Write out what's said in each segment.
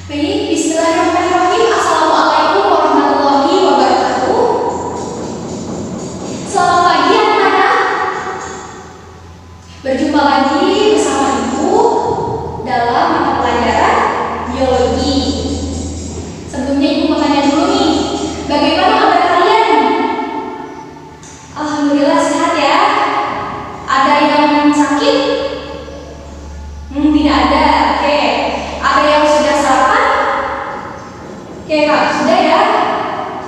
Baik, bismillahirrahmanirrahim. Assalamualaikum warahmatullahi wabarakatuh. Selamat pagi anak-anak. Berjumpa lagi bersama Ibu dalam mata pelajaran biologi. Sebelumnya Ibu mau tanya dulu nih, bagaimana kabar kalian? Alhamdulillah sehat ya. Ada yang sakit? Tidak ada. Oke. Ada yang sudah sarapan? Oke Kak, sudah ya?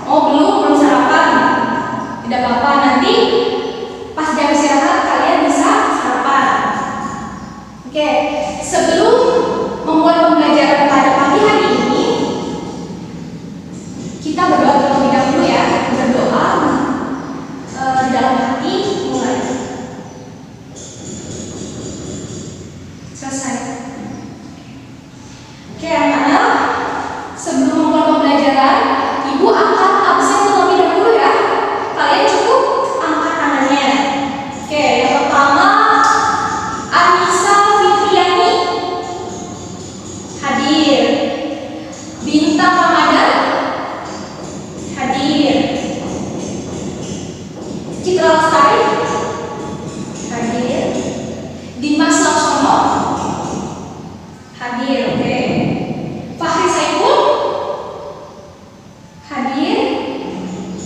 Oh belum sarapan. Tidak apa-apa, nanti pas jam istirahat kalian bisa sarapan. Oke, sebelum memulai pembelajaran pada pagi hari ini, kita berdoa terlebih dahulu ya. Berdoa di dalam hati mulai. Selesai. Oke anak-anak, sebelum memulai pembelajaran, Ibu angkat absen terlebih dahulu ya. Kalian cukup angkat tangannya. Oke, yang pertama Anissa Fitriani hadir. Bintang Ramadan hadir. Citra Lestari hadir. Dimas Laksono hadir. Oke. Fahri Saiful hadir.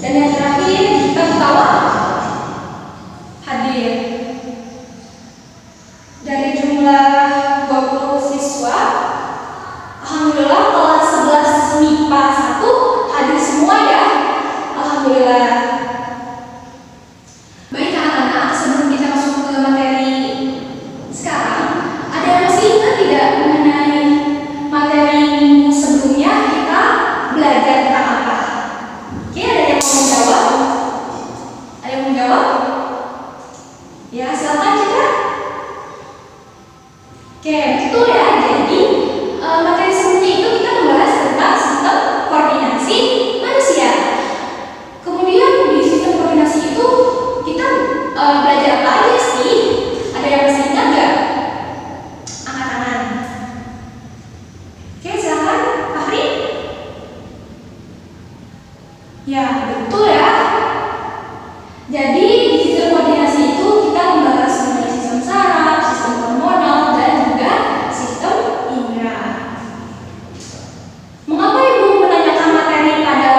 Dan yang terakhir Gita Gutawa hadir. Dari jumlah 20 siswa, alhamdulillah kelas 11 MIPA 1 hadir semua ya. Alhamdulillah. Baik anak-anak, sebelum kita masuk ke materi sekarang, ada yang masih ingat tidak mengenai materi minggu sebelumnya kita belajar tentang apa? Oke, ada yang mau menjawab? Ada yang mau menjawab? Ya, silakan Citra. Oke, betul ya. Jadi materi sebelumnya itu kita membahas tentang sistem koordinasi manusia. Kemudian di sistem koordinasi itu kita belajar apa aja sih? Ada yang masih ingat nggak? Angkat tangan. Oke, silakan Fahri. Ya, betul ya. Jadi di sistem koordinasi itu kita membahas mengenai sistem saraf, sistem hormonal, dan juga sistem indera. Mengapa Ibu menanyakan materi pada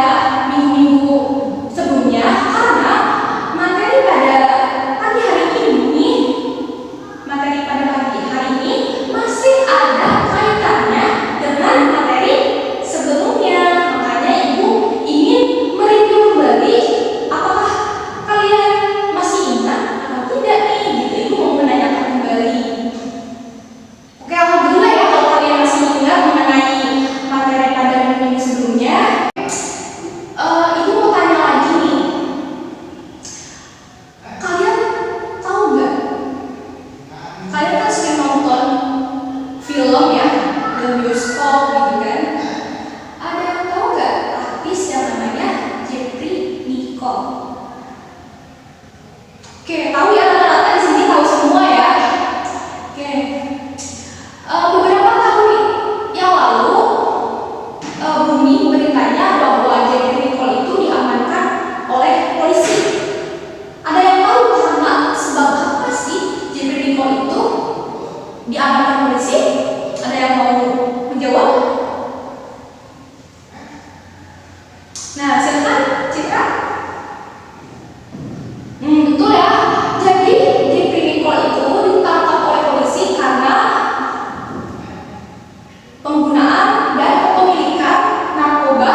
minggu-minggu sebelumnya? Karena materi pada pagi hari ini, masih ada kaitannya dengan materi sebelumnya. Makanya Ibu ingin mereview kembali, apakah kalian masih ingat atau tidak nih, gitu. Ibu mau menanyakan kembali. Oke, alhamdulillah ya kalau kalian masih ingat mengenai materi pada minggu sebelumnya. Ibu mau tanya lagi nih, kalian tahu nggak? Kalian kan sering nonton film ya, film bioskop gitu kan? Ada yang tahu nggak artis yang namanya Jeffrey Nicole? Oke, tahu ya rata-rata di sini tahu semua ya. Oke, beberapa tahun yang lalu booming beritanya bahwa Jeffrey Nicole itu diamankan oleh polisi. Ada yang tahu karena sebab apa sih Jeffrey Nicole itu diamankan polisi? Ada yang mau menjawab? Nah, silakan Citra. Betul ya. Jadi Jeffrey Nicole itu ditangkap oleh polisi karena penggunaan dan kepemilikan narkoba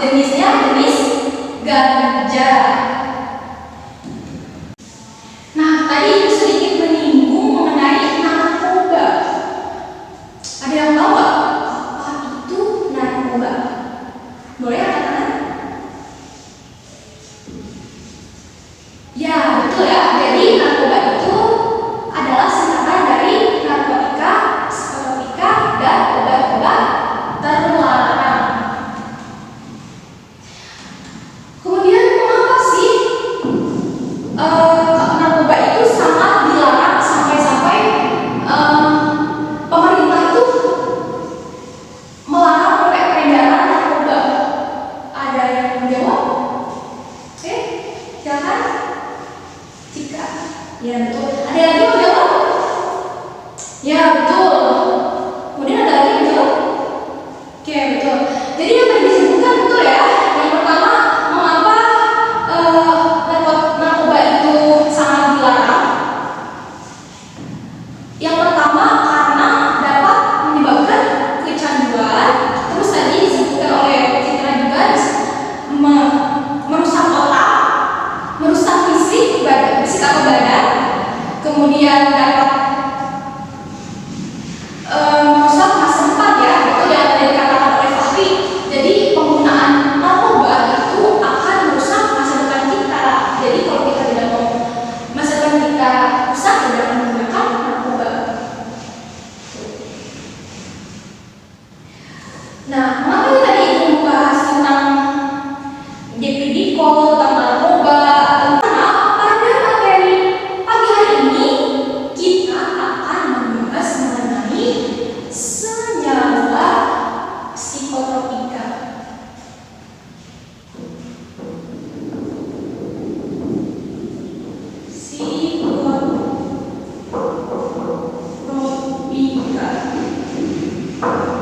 jenis ganja. Nah, tadi Ibu sedikit menyinggung mengenai narkoba. Ada yang tahu kemudian dapat merusak masa depan ya, itu yang dikatakan oleh Fahri. Jadi penggunaan narkoba itu akan merusak masa depan kita. Jadi kalau kita tidak mau masa depan kita rusak, tidak menggunakan narkoba. Nah, mengapa tadi ibu membahas tentang JPDKO, tentang narkoba, karena pada materi pagi hari ini kita akan membahas mengenai senyawa psikotropika.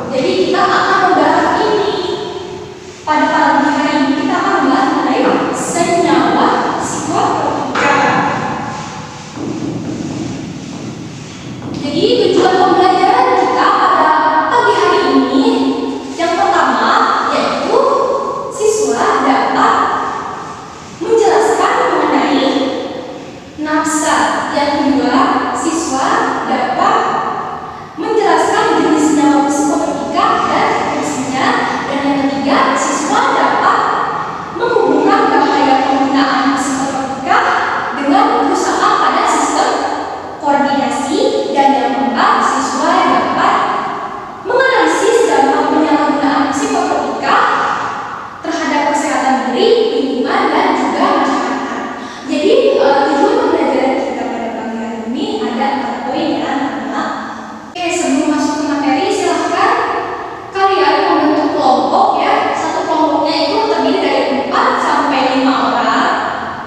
Jadi kita akan membahas ini. Pada pagi hari ini kita akan membahas mengenai senyawa psikotropika. Jadi tujuan pembelajaran kita pada pagi hari ini yang pertama yaitu siswa dapat menjelaskan mengenai nafsa. Yang kedua, siswa dapat menjelaskan jenis senyawa psikotropika dan fungsinya. Dan yang ketiga, siswa dapat menghubungkan bahaya penggunaan psikotropika dengan kerusakan pada sistem koordinasi. Dan yang keempat, siswa dapat menganalisis dampak penyalahgunaan psikotropika terhadap kesehatan diri, lingkungan, dan juga masyarakat. Jadi tujuan pembelajaran kita pada pagi hari ini ada 4 poin ya anak-anak. Oke, sebelum masuk ke materi, silahkan kalian membentuk kelompok ya. Satu kelompoknya itu terdiri dari 4 sampai 5 orang.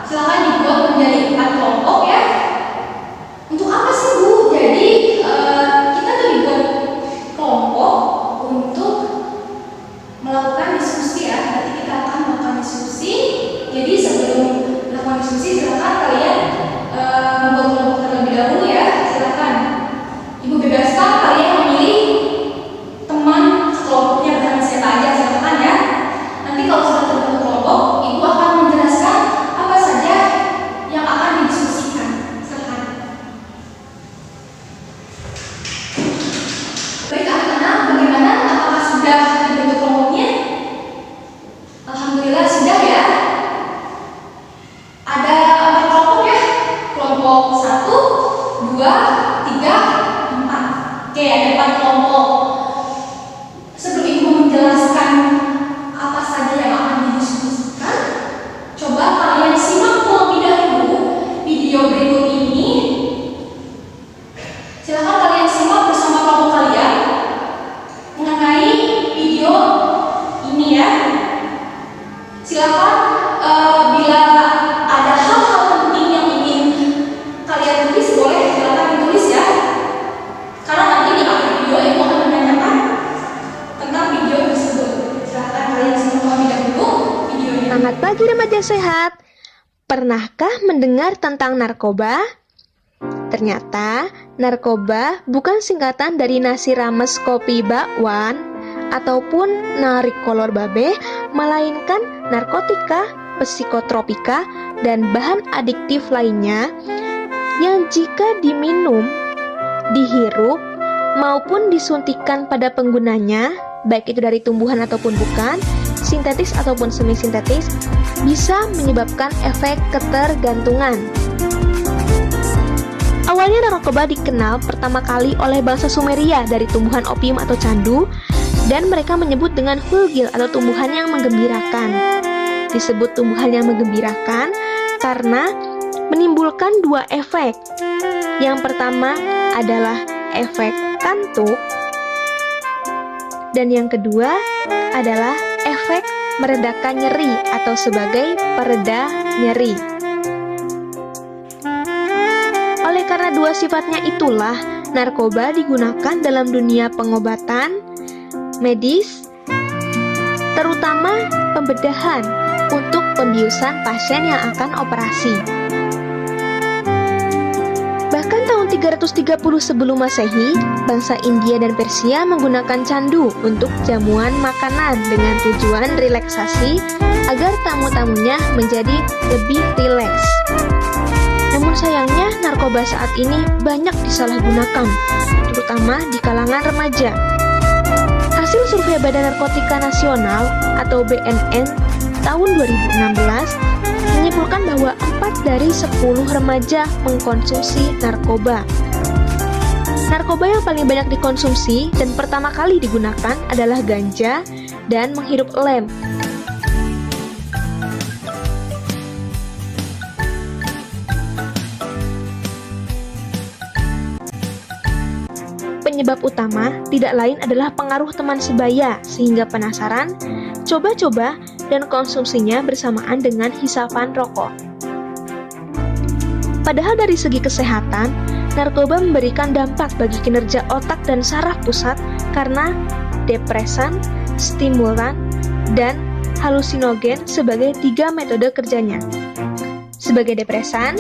Silahkan dibuat menjadi 4 kelompok ya. Untuk apa sih Bu? Jadi kita tuh dibuat kelompok untuk melakukan diskusi ya. Nanti kita akan melakukan diskusi. Jadi sebelum melakukan diskusi, silahkan kalian membuat kelompok terlebih dahulu ya. Silahkan Ibu bebaskan kalian memilih teman kelompoknya bersama siapa aja, silahkan ya. Nanti kalau sudah terbentuk kelompok, Ibu akan menjelaskan apa saja yang akan didiskusikan. Silahkan. Baik anak-anak, bagaimana? Apakah sudah dibentuk kelompoknya? Alhamdulillah sudah ya. Ada 4 kelompok ya. Kelompok 1, 2, 3, 4. Oke, ada 4 kelompok. Sebelum Ibu menjelaskan apa saja yang akan didiskusikan, coba kalian simak terlebih dahulu video berikut ini. Silakan kalian simak bersama kelompok kalian mengenai video ini ya. Silakan bila ada hal-hal penting yang ingin kalian tulis, boleh silakan ditulis ya. Karena nanti di akhir video Ibu akan menanyakan tentang video tersebut. Silakan kalian simak terlebih dahulu videonya. Selamat pagi remaja sehat. Pernahkah mendengar tentang narkoba? Ternyata narkoba bukan singkatan dari nasi rames kopi bakwan ataupun narik kolor babe, melainkan narkotika, psikotropika, dan bahan adiktif lainnya yang jika diminum, dihirup, maupun disuntikan pada penggunanya, baik itu dari tumbuhan ataupun bukan, sintetis ataupun semi-sintetis, bisa menyebabkan efek ketergantungan. Awalnya narkoba dikenal pertama kali oleh bangsa Sumeria dari tumbuhan opium atau candu, dan mereka menyebut dengan fulgil atau tumbuhan yang menggembirakan. Disebut tumbuhan yang menggembirakan karena menimbulkan 2 efek. Yang pertama adalah efek kantuk, dan yang kedua adalah efek meredakan nyeri atau sebagai pereda nyeri. Oleh karena 2 sifatnya itulah, narkoba digunakan dalam dunia pengobatan, medis, terutama pembedahan untuk pembiusan pasien yang akan operasi. Bahkan tahun 330 sebelum Masehi, bangsa India dan Persia menggunakan candu untuk jamuan makanan dengan tujuan relaksasi agar tamu-tamunya menjadi lebih rileks. Namun Namun sayangnya narkoba saat ini banyak disalahgunakan, terutama di kalangan remaja. Hasil survei Badan Narkotika Nasional atau BNN tahun 2016 menyimpulkan bahwa 4 dari 10 remaja mengkonsumsi narkoba. Narkoba yang paling banyak dikonsumsi dan pertama kali digunakan adalah ganja dan menghirup lem. Penyebab utama tidak lain adalah pengaruh teman sebaya, sehingga penasaran, coba-coba, dan konsumsinya bersamaan dengan hisapan rokok. Padahal dari segi kesehatan, narkoba memberikan dampak bagi kinerja otak dan saraf pusat karena depresan, stimulan, dan halusinogen sebagai 3 metode kerjanya. Sebagai depresan,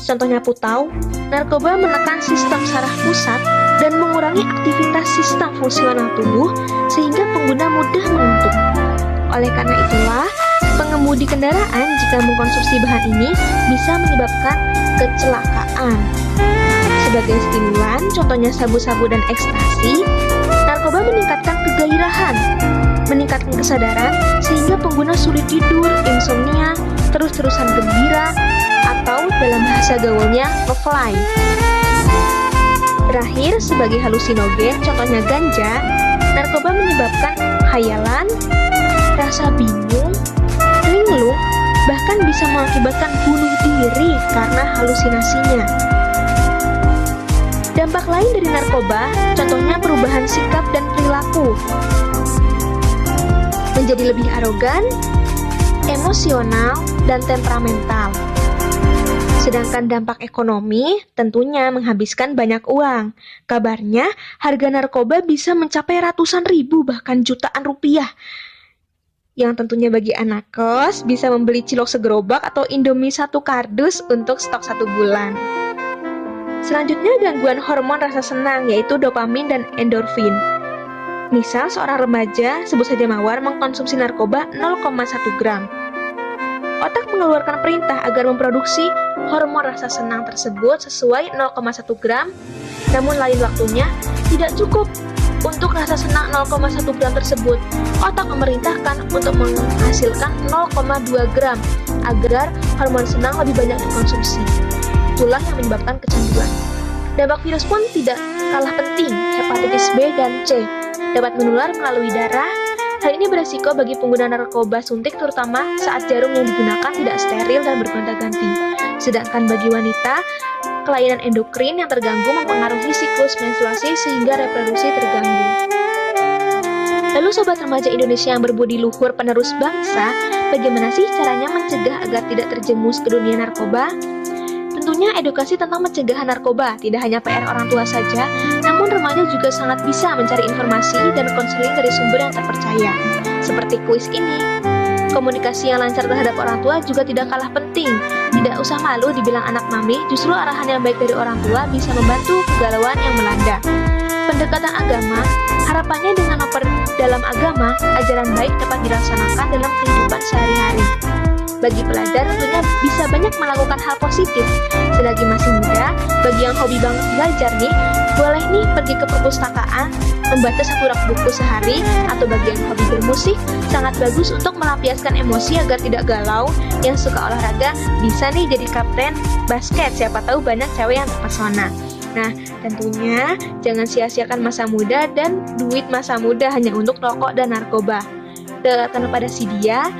contohnya putau, narkoba menekan sistem saraf pusat dan mengurangi aktivitas sistem fungsional tubuh sehingga pengguna mudah mengantuk. Oleh karena itulah, pengemudi kendaraan jika mengkonsumsi bahan ini bisa menyebabkan kecelakaan. Sebagai stimulan, contohnya sabu-sabu dan ekstasi, narkoba meningkatkan kegairahan, meningkatkan kesadaran sehingga pengguna sulit tidur, insomnia, terus-terusan gembira, atau dalam bahasa gaulnya nge-fly. Terakhir, sebagai halusinogen, contohnya ganja, narkoba menyebabkan khayalan, rasa bingung, linglung, bahkan bisa mengakibatkan bunuh diri karena halusinasinya. Dampak lain dari narkoba, contohnya perubahan sikap dan perilaku, menjadi lebih arogan, emosional, dan temperamental. Sedangkan dampak ekonomi tentunya menghabiskan banyak uang. Kabarnya harga narkoba bisa mencapai ratusan ribu bahkan jutaan rupiah. Yang tentunya bagi anak kos bisa membeli cilok segerobak atau Indomie 1 kardus untuk stok 1 bulan. Selanjutnya gangguan hormon rasa senang yaitu dopamin dan endorfin. Misal seorang remaja, sebut saja Mawar, mengkonsumsi narkoba 0,1 gram. Otak mengeluarkan perintah agar memproduksi hormon rasa senang tersebut sesuai 0,1 gram, namun lain waktunya tidak cukup untuk rasa senang 0,1 gram tersebut. Otak memerintahkan untuk menghasilkan 0,2 gram agar hormon senang lebih banyak dikonsumsi. Itulah yang menyebabkan kecanduan. Dampak virus pun tidak kalah penting. Hepatitis B dan C dapat menular melalui darah. Hal ini beresiko bagi pengguna narkoba suntik terutama saat jarum yang digunakan tidak steril dan bergonta-ganti. Sedangkan bagi wanita, kelainan endokrin yang terganggu mempengaruhi siklus menstruasi sehingga reproduksi terganggu. Lalu sobat remaja Indonesia yang berbudi luhur penerus bangsa, bagaimana sih caranya mencegah agar tidak terjerumus ke dunia narkoba? Tentunya edukasi tentang pencegahan narkoba tidak hanya PR orang tua saja, namun remaja juga sangat bisa mencari informasi dan konseling dari sumber yang terpercaya. Seperti kuis ini. Komunikasi yang lancar terhadap orang tua juga tidak kalah penting. Tidak usah malu dibilang anak mami, justru arahan yang baik dari orang tua bisa membantu kegalauan yang melanda. Pendekatan agama, harapannya dengan dalam agama, ajaran baik dapat dilaksanakan dalam kehidupan sehari-hari. Bagi pelajar tentunya bisa banyak melakukan hal positif. Selagi masih muda, bagi yang hobi banget belajar nih, boleh nih pergi ke perpustakaan, membaca 1 rak buku sehari, atau bagi yang hobi bermusik, sangat bagus untuk melampiaskan emosi agar tidak galau. Yang suka olahraga, bisa nih jadi kapten basket, siapa tahu banyak cewek yang terpesona. Nah, tentunya jangan sia-siakan masa muda dan duit masa muda hanya untuk rokok dan narkoba. Dekatkan pada si dia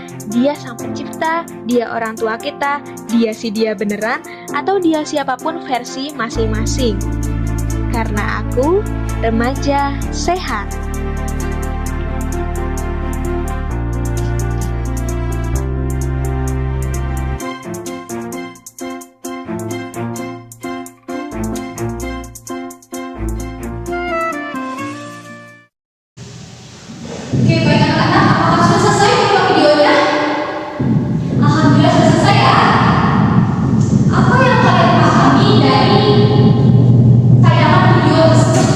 sang pencipta, dia orang tua kita, dia si dia beneran, atau dia siapapun versi masing-masing. Karena aku remaja sehat. Oke, baik anak-anak, apakah sudah selesai menonton videonya? Alhamdulillah sudah selesai ya. Apa yang kalian pahami dari tayangan video tersebut?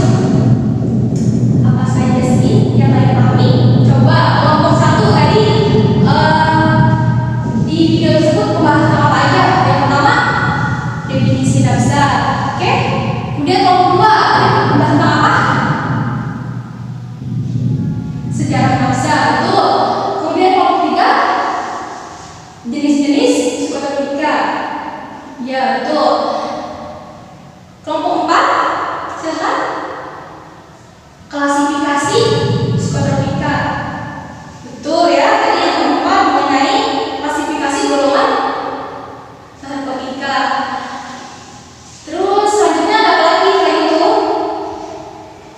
Apa saja sih?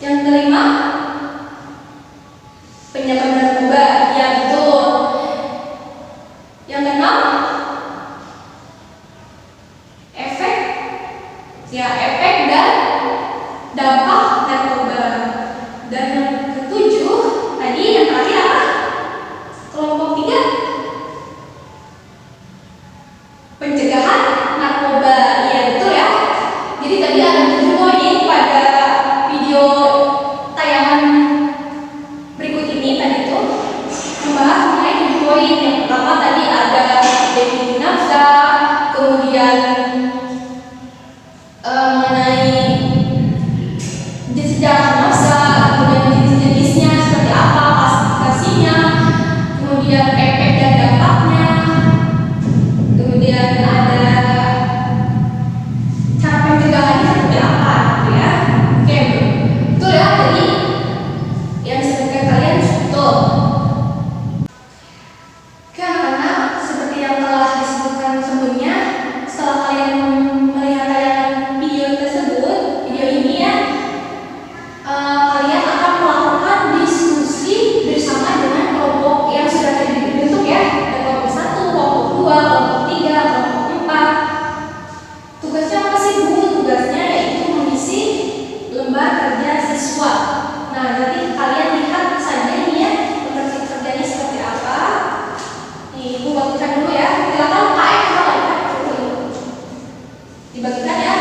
Yang kelima, penyebab narkoba. Ya betul. Yang keenam, efek dan dampak narkoba. Dan yang ketujuh, tadi yang terakhir apa? Kelompok 3, pencegahan narkoba. Ya betul ya. Jadi tadi ada 7 poin pada video tayangan berikut ini. Tadi itu membahas mengenai 7 poin. Yang pertama tadi ada definisi nafsa, kemudian mengenai sejarah nafsa, kemudian jenis-jenisnya seperti apa, klasifikasinya, kemudian efek dan dampaknya, kemudian ada cara pencegahannya seperti apa gitu ya. Oke, betul ya. Jadi yang disebutkan kalian betul. Oke anak-anak, seperti yang telah disebutkan sebelumnya, setelah kalian melihat tayangan video tersebut, video ini ya, kalian akan melakukan diskusi bersama dengan kelompok yang sudah terbentuk ya. Ada kelompok 1, kelompok 2, kelompok 3, kelompok 4. Tugasnya apa sih Bu? Tugasnya yaitu mengisi lembar kerja siswa. Nah, nanti kalian lihat saja ini ya, lembar kerjanya seperti apa. Nih, Ibu bagikan dulu ya. Silakan KF kalau iPad dulu. Dibagikan ya.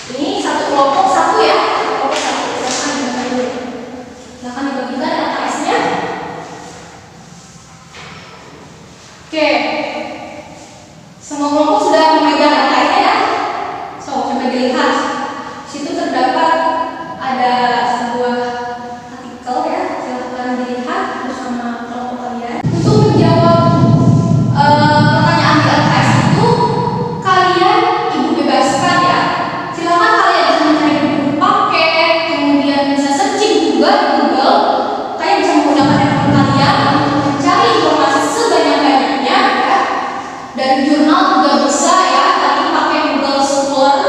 Ini satu kelompok 1 ya. Kelompok 1. Silakan dibagikan dulu. Silakan dibagikan LKS-nya. Oke. Semua kelompok sudah memegang LKS-nya ya. So, coba dilihat. Situ terdapat ada sebuah artikel ya. Silakan dilihat bersama kelompok kalian. Untuk menjawab pertanyaan di LKS itu, kalian Ibu bebaskan ya. Silakan kalian bisa mencari buku paket, kemudian bisa searching juga di Google. Kalian bisa menggunakan handphone kalian untuk mencari informasi sebanyak-banyaknya ya. Dari jurnal juga bisa ya. Tadi pakai Google Scholar,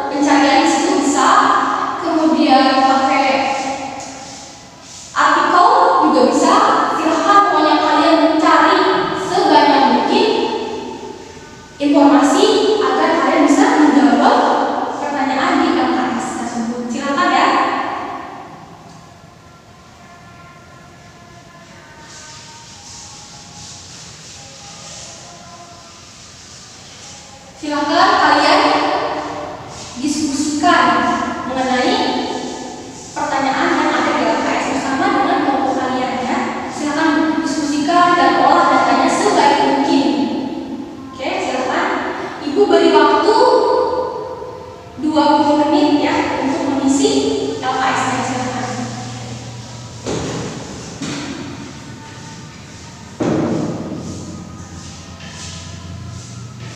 pencarian di situ bisa. Kemudian pakai artikel juga bisa. Silakan pokoknya kalian mencari sebanyak mungkin informasi agar kalian bisa menjawab pertanyaan di LKS tersebut. Silakan ya. Silakan kalian diskusikan mengenai pertanyaan yang ada di LKS bersama dengan kelompok kalian ya. Silakan diskusikan dan olah datanya sebaik mungkin. Oke, silakan. Ibu beri waktu 20 menit ya untuk mengisi LKS-nya. Silakan.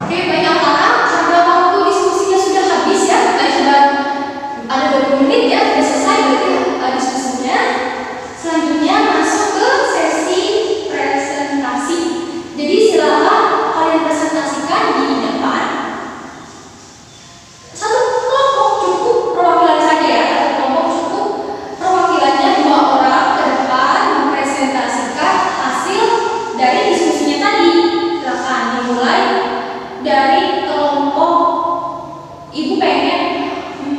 Oke, baik anak-anak, karena waktu diskusinya sudah habis ya. Tadi sudah ada 20 menit ya, sudah selesai berarti diskusinya. Selanjutnya masuk ke sesi presentasi. Jadi silakan kalian presentasikan di depan. Satu kelompok cukup perwakilan saja ya. Satu kelompok cukup perwakilannya 2 orang ke depan mempresentasikan hasil dari diskusinya tadi. Silakan dimulai dari kelompok. Ibu pengen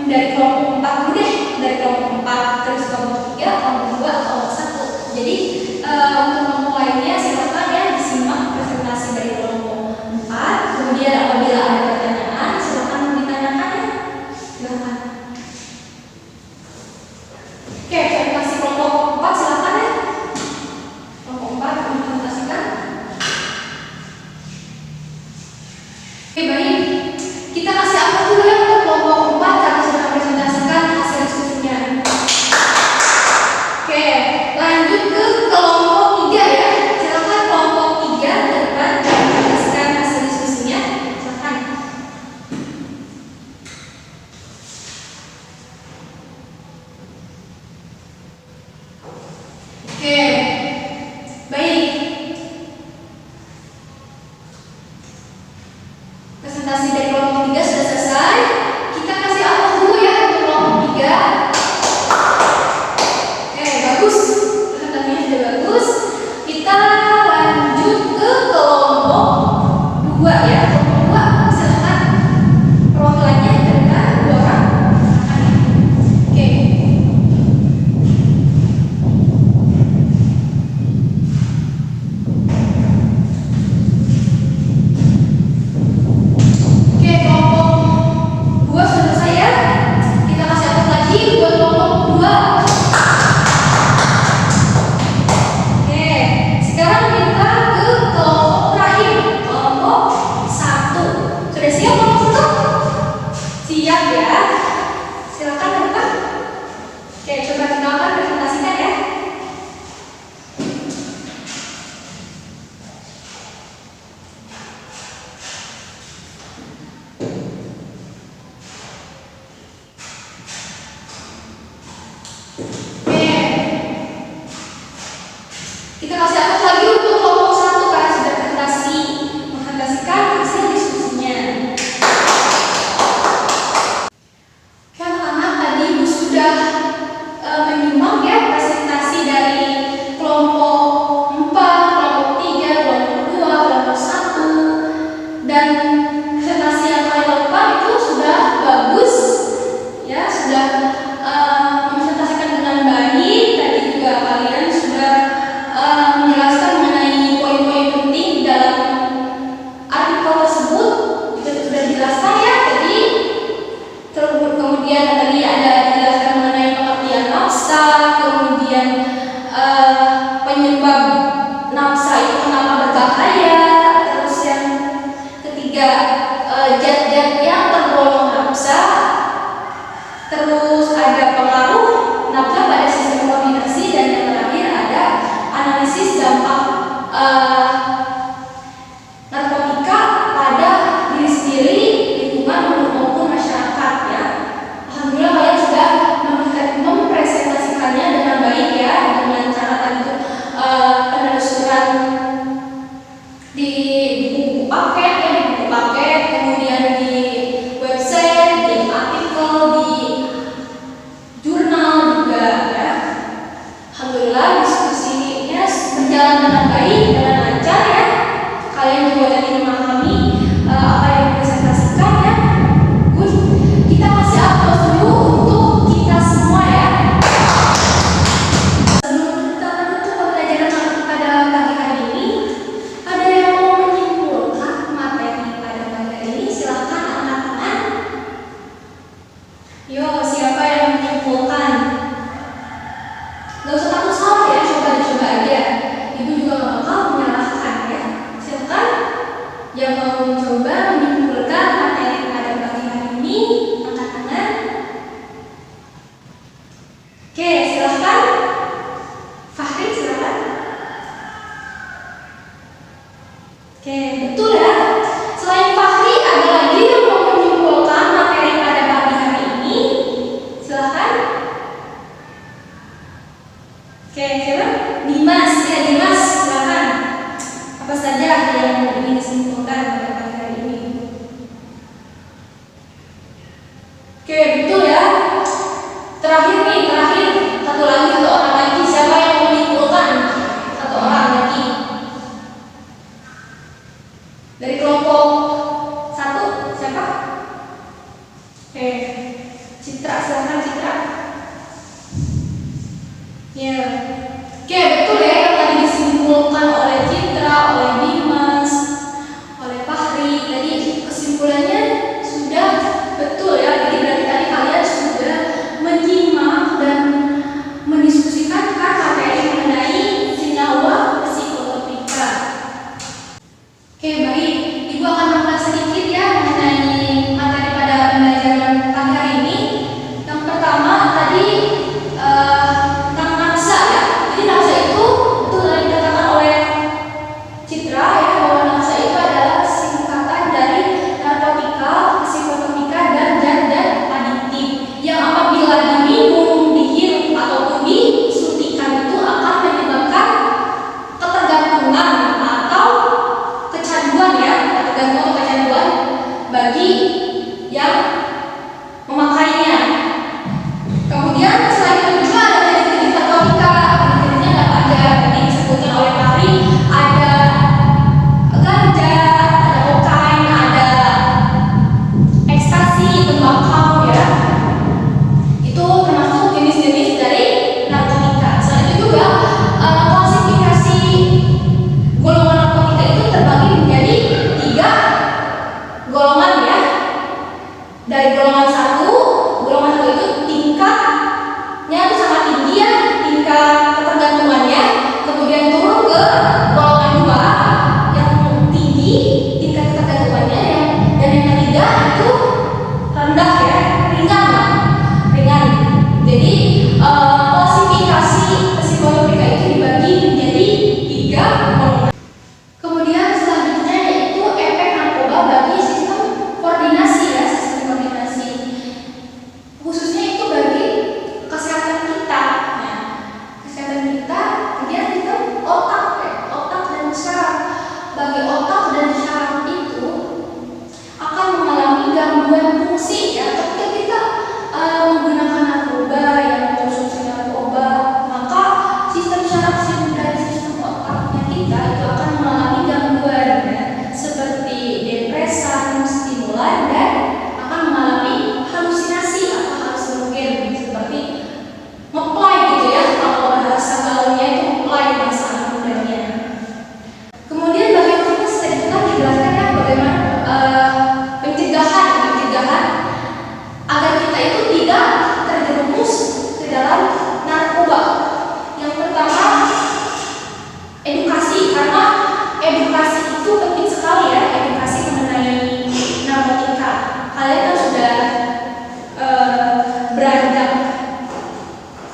dari kelompok 4 dulu deh. Dari kelompok 4 terus kelompok 3, kelompok 2, kelompok 1. Jadi untuk memulainya silakan ya disimak presentasi dari kelompok 4. Kemudian apabila ada pertanyaan silakan ditanyakan ya. Silakan. Oke, presentasi kelompok 4 silakan ya. Kelompok 4 presentasikan. Oke, baik. Kita kasih apa dulu ya untuk kelompok 4 karena sudah mempresentasikan hasil diskusinya. Oke, lanjut ke kelompok 3 ya. Silakan kelompok 3 ke depan mempresentasikan hasil diskusinya. Silakan. Oke, baik. Presentasi dari kelompok 3 sudah selesai. Kita kasih apa dulu ya untuk kelompok 3. 2. Oke, sekarang kita ke kelompok terakhir, kelompok 1. Sudah siap kelompok 1? Siap ya. Silakan Pak. Oke, coba tinggalkan presentasikan ya. Kita kasih akses lagi untuk kelompok 1 karena sudah presentasikan hasil diskusinya. Anak-anak, tadi Ibu sudah menyimak ya presentasi dari kelompok 4, kelompok 3, kelompok 2, kelompok 1, dan presentasi yang kalian lakukan itu sudah bagus ya, sudah mempresentasikan dengan baik. Tadi juga kalian sudah menjelaskan mengenai poin-poin penting dalam artikel tersebut. Itu sudah dijelaskan ya tadi. Kemudian tadi ada dijelaskan mengenai pengertian nafsa, kemudian penyebab nafsa itu kenapa berbahaya, terus yang ketiga zat-zat yang tergolong nafsa, terus ada pengaruh nafsa pada sistem koordinasi, dan yang terakhir ada analisis dampak narkotika pada diri sendiri, lingkungan maupun masyarakat ya. Alhamdulillah kalian sudah mempresentasikannya dengan baik ya, dengan cara tadi itu penelusuran di buku paket ya, di buku paket, kemudian di website, di artikel, di jurnal juga ya. Alhamdulillah diskusinya berjalan dengan baik, dengan lancar ya. Kalian juga tadi memahami apa yang dipresentasikan ya. Good. Kita kasih aplaus dulu untuk kita semua ya. Sebelum kita menutup pembelajaran pada pagi hari ini, ada yang mau menyimpulkan materi pada pagi hari ini? Silakan anak-anak. Yo, siapa yang menyimpulkan? Gak usah takut salah ya, coba aja. Ibu juga gak bakal menyalahkan ya. Silakan yang mau mencoba menyimpulkan materi pada pagi hari ini, angkat tangan. Oke, silakan. Fahri, silakan. Oke, betul ya. Selain Fahri, ada lagi yang mau menyimpulkan materi pada pagi hari ini? Silakan. Oke, siapa? Dimas, ya Dimas, silakan. Apa saja yang ingin disimpulkan pada pagi hari ini? Oke, betul ya. Terakhir satu orang lagi. Siapa yang mau menyimpulkan? Satu orang lagi. Dari kelompok 1, siapa? Oke, Citra, silakan Citra. Ya, oke betul ya yang tadi disimpulkan oleh Citra, oleh Dimas, oleh Fahri. Tadi kesimpulannya sudah betul ya. Jadi berarti tadi kalian sudah menyimak dan mendiskusikan materi mengenai senyawa psikotropika. Oke baik, Ibu akan mengulas sedikit ya mengenai materi pada pembelajaran pagi hari ini. Yang pertama tadi tentang nafsa ya.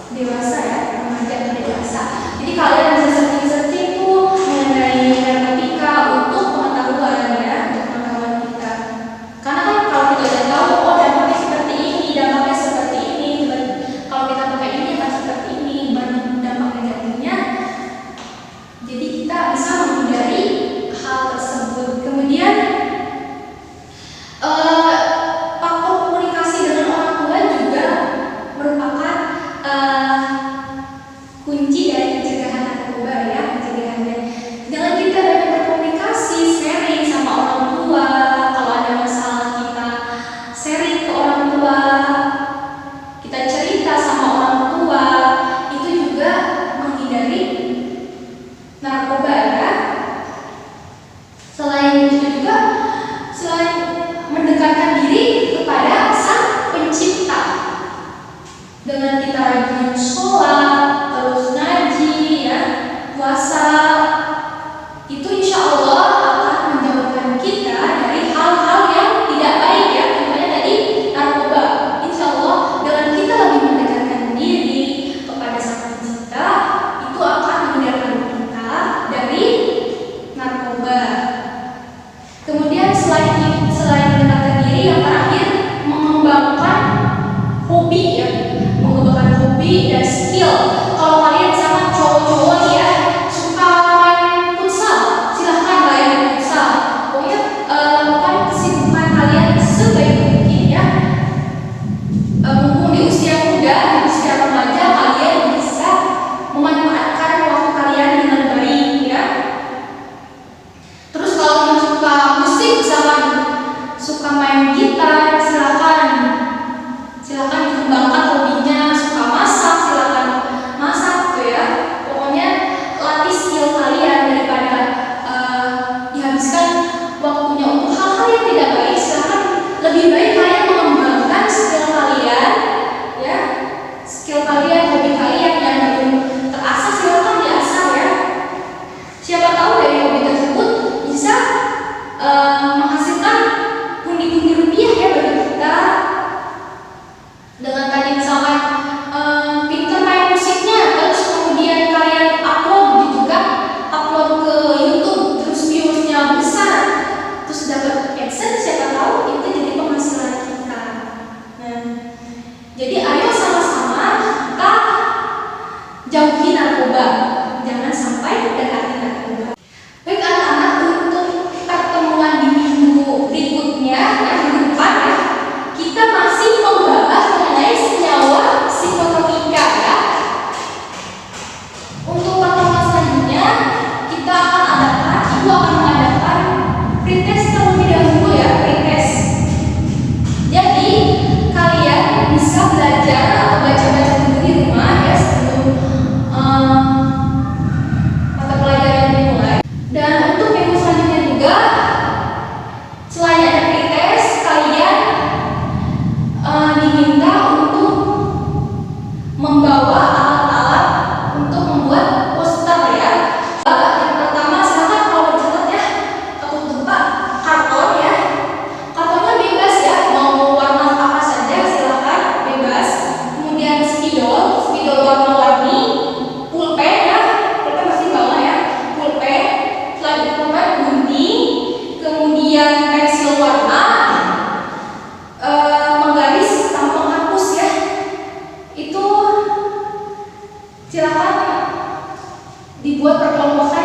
dewasa ya, remaja atau dewasa. Jadi kalian bisa searching-searching tuh mengenai narkotika untuk pengetahuan ya, untuk pengetahuan kita. Karena kan kalau kita udah tahu, oh dampaknya seperti ini, dampaknya seperti ini, kalau kita pakai ini akan seperti ini, dampak negatifnya. Jadi kita bisa menghindari hal tersebut. Kemudian faktor komunikasi dengan orang tua juga merupakan kunci dari pencegahan narkoba ya, pencegahannya. Dengan kita dapat berkomunikasi, sharing sama orang tua, kalau ada masalah kita sharing ke orang tua, kita cerita sama orang tua, itu juga menghindari narkoba ya. Selain itu juga, selain mendekatkan diri kepada Sang Pencipta, dengan kita rajin sholat, terus ngaji ya, puasa, itu insya Allah akan menjauhkan kita dari hal-hal yang tidak baik ya, contohnya tadi narkoba. Insya Allah dengan kita lebih mendekatkan diri kepada Sang Pencipta, itu akan menghindarkan kita dari narkoba. Kemudian selain mendekatkan diri, yang terakhir mengembangkan hobi ya, mengembangkan hobi dan skill. Kalau kalian sama cowok-cowok nih ya suka main futsal, silahkan main futsal. Pokoknya lakukan kesibukan kalian sebaik mungkin ya. Mumpung di usia muda, di usia remaja, kalian bisa memanfaatkan waktu kalian dengan baik ya. Terus kalau yang suka musik, misalkan suka main gitar, silakan dikembangkan hobinya. Suka masak, silakan masak tuh ya. Pokoknya latih skill kalian daripada dihabiskan waktunya untuk hal-hal yang tidak baik. Silakan lebih baik kalian mengembangkan skill kalian ya, skill kalian, hobi kalian yang belum terasah, silakan diasah ya. Siapa tahu dari hobi tersebut bisa menghasilkan pundi-pundi rupiah ya bagi kita. Dengan tadi misalkan pinter main musiknya, terus kemudian kalian upload gitu kan, upload ke YouTube, terus viewsnya besar, terus dapat AdSense, siapa tahu itu jadi penghasilan kita. Nah, jadi ayo sama-sama kita jauhi narkoba, jangan sampai dekati narkoba. Baik anak-anak, untuk pertemuan di minggu berikutnya ya, minggu depan ya, kita masih membahas mengenai senyawa psikotropika ya. Untuk pertemuan selanjutnya kita akan adakan, ibu akan mengadakan pretest terlebih dahulu ya, pretest. Jadi kalian bisa belajar atau baca-baca dulu di rumah ya sebelum mata pelajaran dimulai. Dan untuk minggu selanjutnya juga, selain ada pretest, kalian diminta untuk membawa alat-alat untuk membuat poster ya. Yang pertama, silakan kalau bercatat ya, untuk karton ya. Kartonnya bebas ya, mau warna apa saja silakan, bebas. Kemudian spidol warna-warni, pulpen ya, pulpen pasti bawa ya, pulpen. Selain itu pulpen, gunting, kemudian pensil warna, menggaris sama penghapus ya. Itu silakan dibuat per kelompokan